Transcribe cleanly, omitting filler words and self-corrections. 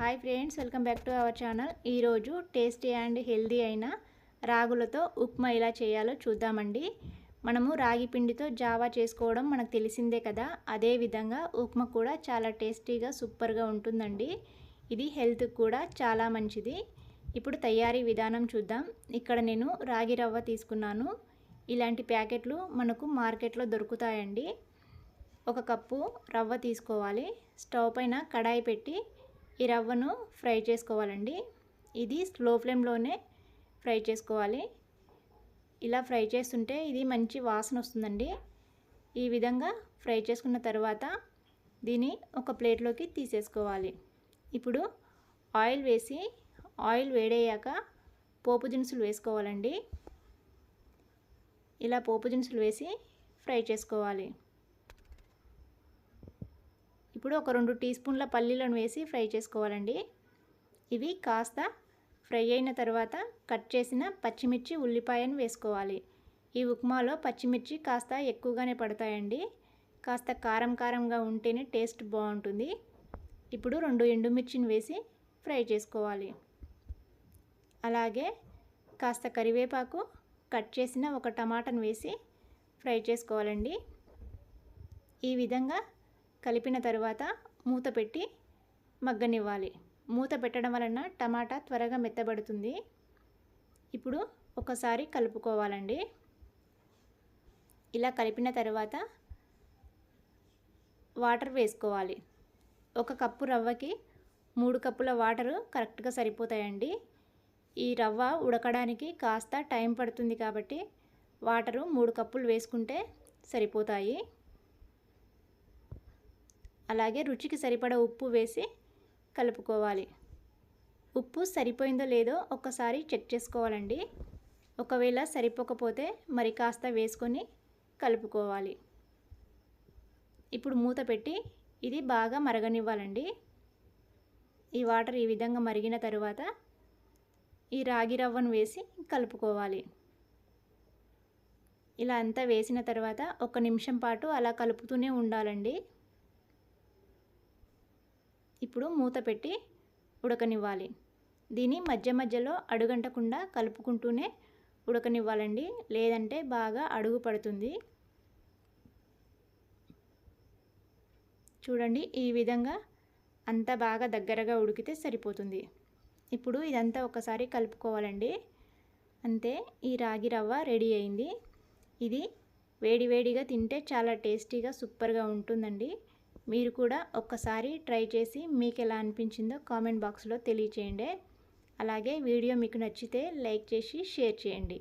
Hi friends, welcome back to our channel. ఈరోజు tasty and healthy అయిన రాగులతో ఉప్మా ఎలా చేయాలో చూద్దామండి. మనము రాగి పిండితో జావా చేసుకోవడం మనకు తెలిసిందే కదా. అదేవిధంగా ఉప్మా కూడా చాలా టేస్టీగా సూపర్గా ఉంటుందండి. ఇది హెల్త్కి కూడా చాలా మంచిది. ఇప్పుడు తయారీ విధానం చూద్దాం. ఇక్కడ నేను రాగి రవ్వ తీసుకున్నాను. ఇలాంటి ప్యాకెట్లు మనకు మార్కెట్లో దొరుకుతాయండి. 1 కప్పు రవ్వ తీసుకోవాలి. స్టవ్ పైన కడాయి పెట్టి ఈ రవ్వను ఫ్రై చేసుకోవాలండి. ఇది స్లో ఫ్లేమ్లోనే ఫ్రై చేసుకోవాలి. ఇలా ఫ్రై చేస్తుంటే ఇది మంచి వాసన వస్తుందండి. ఈ విధంగా ఫ్రై చేసుకున్న తర్వాత దీన్ని ఒక ప్లేట్లోకి తీసేసుకోవాలి. ఇప్పుడు ఆయిల్ వేసి ఆయిల్ వేడయ్యాక పోపు దినుసులు వేసుకోవాలండి. ఇలా పోపు దినుసులు వేసి ఫ్రై చేసుకోవాలి. ఇప్పుడు ఒక 2 టీ స్పూన్ల పల్లీలను వేసి ఫ్రై చేసుకోవాలండి. ఇవి కాస్త ఫ్రై అయిన తర్వాత కట్ చేసిన పచ్చిమిర్చి, ఉల్లిపాయను వేసుకోవాలి. ఈ ఉప్మాలో పచ్చిమిర్చి కాస్త ఎక్కువగానే పడతాయండి. కాస్త కారం కారంగా ఉంటేనే టేస్ట్ బాగుంటుంది. ఇప్పుడు 2 ఎండుమిర్చిని వేసి ఫ్రై చేసుకోవాలి. అలాగే కాస్త కరివేపాకు, కట్ చేసిన 1 టమాటాను వేసి ఫ్రై చేసుకోవాలండి. ఈ విధంగా కలిపిన తర్వాత మూత పెట్టి మగ్గనివ్వాలి. మూత పెట్టడం వలన టమాటా త్వరగా మెత్తబడుతుంది. ఇప్పుడు ఒకసారి కలుపుకోవాలండి. ఇలా కలిపిన తర్వాత వాటర్ వేసుకోవాలి. 1 కప్పు రవ్వకి 3 కప్పుల వాటరు కరెక్ట్గా సరిపోతాయండి. ఈ రవ్వ ఉడకడానికి కాస్త టైం పడుతుంది కాబట్టి వాటరు 3 కప్పులు వేసుకుంటే సరిపోతాయి. అలాగే రుచికి సరిపడా ఉప్పు వేసి కలుపుకోవాలి. ఉప్పు సరిపోయిందో లేదో ఒక్కసారి చెక్ చేసుకోవాలండి. ఒకవేళ సరిపోకపోతే మరి కాస్త వేసుకొని కలుపుకోవాలి. ఇప్పుడు మూత పెట్టి ఇది బాగా మరగనివ్వాలండి. ఈ వాటర్ ఈ విధంగా మరిగిన తర్వాత ఈ రాగి రవ్వను వేసి కలుపుకోవాలి. ఇలా అంతా వేసిన తర్వాత 1 నిమిషం పాటు అలా కలుపుతూనే ఉండాలండి. ఇప్పుడు మూత పెట్టి ఉడకనివ్వాలి. దీన్ని మధ్య మధ్యలో అడుగంటకుండా కలుపుకుంటూనే ఉడకనివ్వాలండి. లేదంటే బాగా అడుగు పడుతుంది. చూడండి, ఈ విధంగా అంతా బాగా దగ్గరగా ఉడికితే సరిపోతుంది. ఇప్పుడు ఇదంతా ఒకసారి కలుపుకోవాలండి. అంతే, ఈ రాగి రవ్వ రెడీ అయింది. ఇది వేడివేడిగా తింటే చాలా టేస్టీగా సూపర్గా ఉంటుందండి. మీరు కూడా ఒక్కసారి ట్రై చేసి మీకు ఎలా అనిపించిందో కామెంట్ బాక్స్లో తెలియచేయండి. అలాగే వీడియో మీకు నచ్చితే లైక్ చేసి షేర్ చేయండి.